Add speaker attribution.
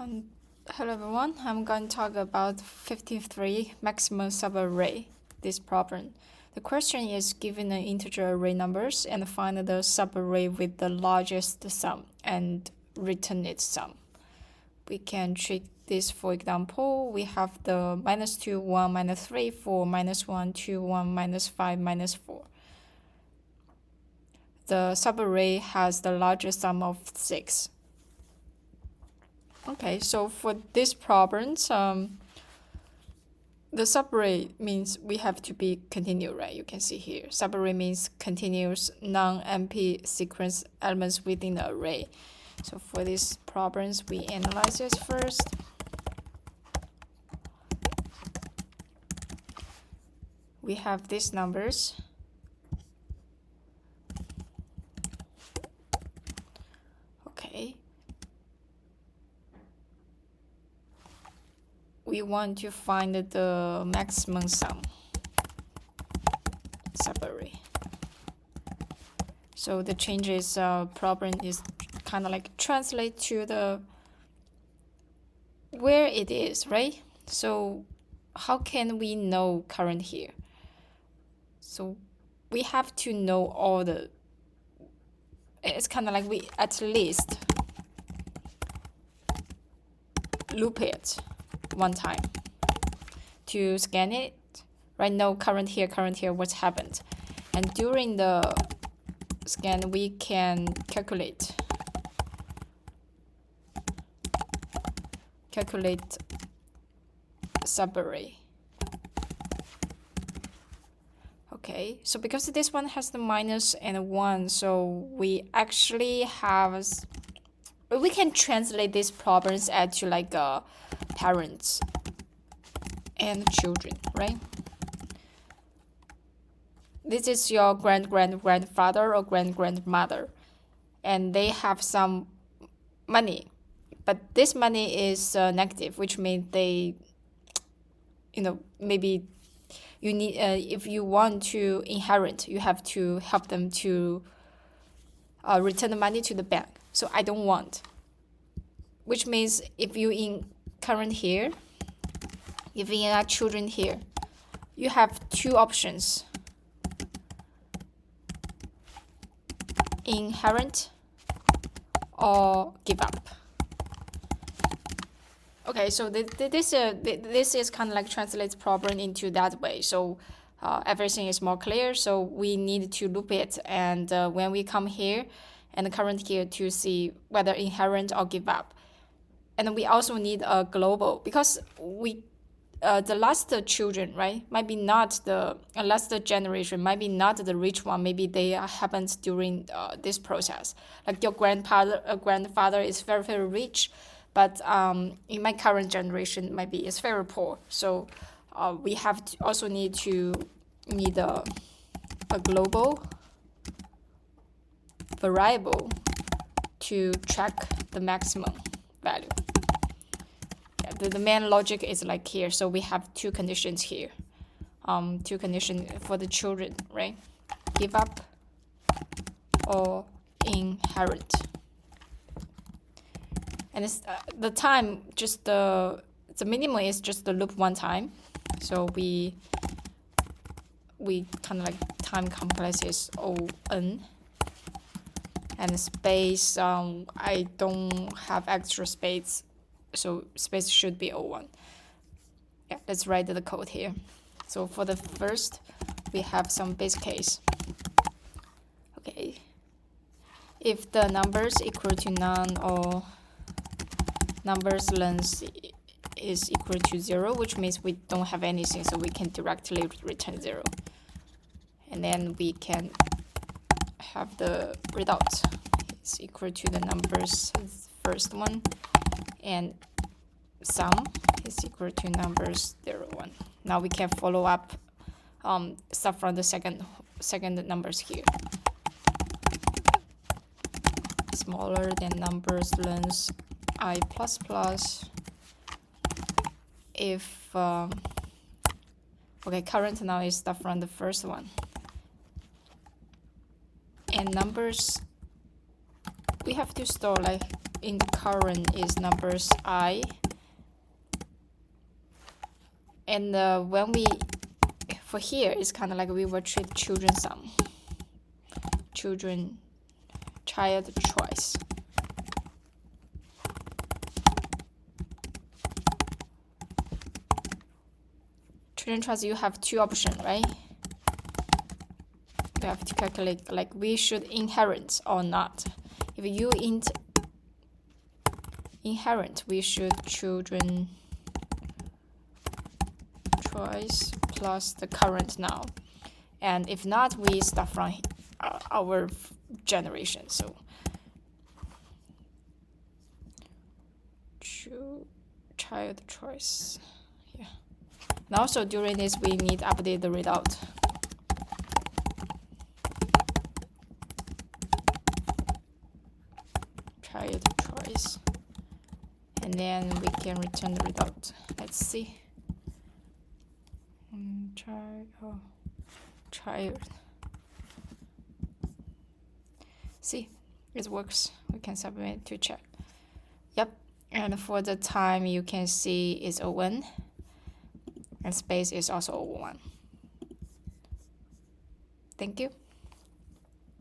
Speaker 1: Hello everyone, I'm going to talk about 53 maximum subarray, this problem. The question is given an integer array numbers and find the subarray with the largest sum and return its sum. We can treat this, for example, we have the -2, 1, -3, 4, -1, 2, 1, -5, -4. The subarray has the largest sum of 6. Okay, so for these problems, the subarray means we have to be continuous, right? You can see here. Subarray means continuous non-empty sequence elements within the array. So for these problems, we analyze this first. We have these numbers. Okay. We want to find the maximum sum subarray. So the changes problem is kind of like translate to the where it is, right? So how can we know current here? So we have to know all the, it's kind of like we at least loop it one time to scan it, right? Know current here, what's happened. And during the scan, we can calculate subarray. Okay, so because this one has the minus and a 1, so we actually have, we can translate these problems as to like parents and children, right? This is your grandfather or grandmother, and they have some money, but this money is negative, which means they, maybe you need, if you want to inherit, you have to help them to return the money to the bank. So I don't want, which means if you in current here, if you have children here, you have two options: inherit or give up. Okay, so this is kind of like translates problem into that way. So everything is more clear. So we need to loop it, and when we come here and the current here to see whether inherit or give up. And we also need a global, because we the last children, right, might be not the last generation, might be not the rich one. Maybe they happened during this process. Like your grandfather is very, very rich, but in my current generation, maybe it's very poor. So we have to also need a global variable to track the maximum value. The main logic is like here. So we have two conditions here. Two conditions for the children, right? Give up or inherit. And it's, the time, just the minimum is just the loop one time. So we kind of like time complex is O(n). And space, I don't have extra space, so space should be O1. Yeah, let's write the code here. So for the first, we have some base case. Okay, if the numbers equal to none or numbers length is equal to 0, which means we don't have anything, so we can directly return 0. And then we can have the result is equal to the numbers first one, and sum is equal to numbers 0, 1. Now we can follow up stuff from the second numbers here. Smaller than numbers length I plus plus. If okay, current now is stuff from the first one. And numbers, we have to store like in the current is numbers I. And when we, for here, it's kind of like we will treat children sum. Child choice. Children choice, you have two options, right? You have to calculate like we should inherit or not. If you inherit, we should children choice plus the current now. And if not, we start from our generation. So child choice. Yeah. And also during this, we need to update the result. Child choice. And then we can return the result. Let's see. Child. See, it works. We can submit to check. Yep. And for the time, you can see it's 01. And space is also 01. Thank you.